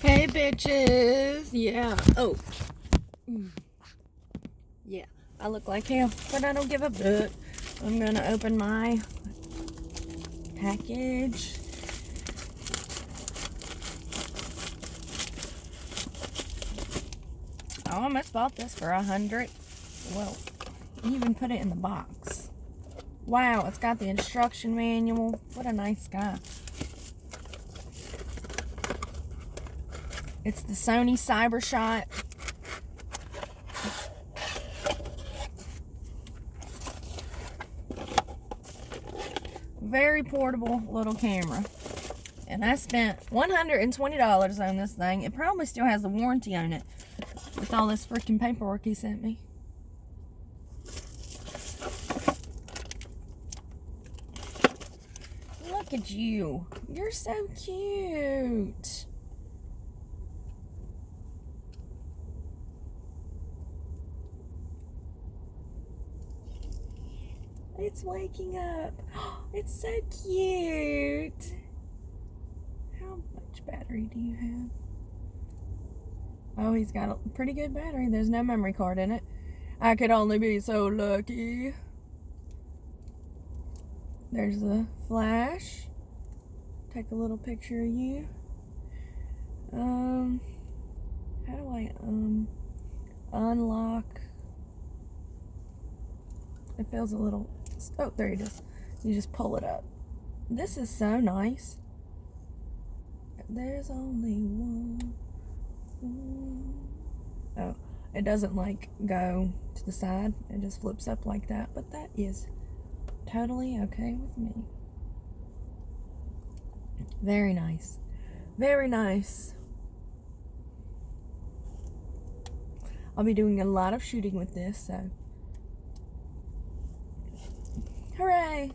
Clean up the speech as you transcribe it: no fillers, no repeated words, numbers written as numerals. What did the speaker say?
Hey bitches. Yeah. Oh. Yeah. I look like hell, but I don't give a fuck. I'm gonna open my package. I almost bought this for $100. Well, even put it in the box. Wow, it's got the instruction manual. What a nice guy. It's the Sony CyberShot. Very portable little camera. And I spent $120 on this thing. It probably still has the warranty on it with all this freaking paperwork he sent me. Look at you. You're so cute. It's waking up. It's so cute. How much battery do you have? Oh, he's got a pretty good battery. There's no memory card in it. I could only be so lucky. There's the flash. Take a little picture of you. How do I unlock? It feels a little. Oh, there it is. You just pull it up. This is so nice. There's only one. Oh, it doesn't like go to the side. It just flips up like that. But that is totally okay with me. Very nice. Very nice. I'll be doing a lot of shooting with this, so hooray!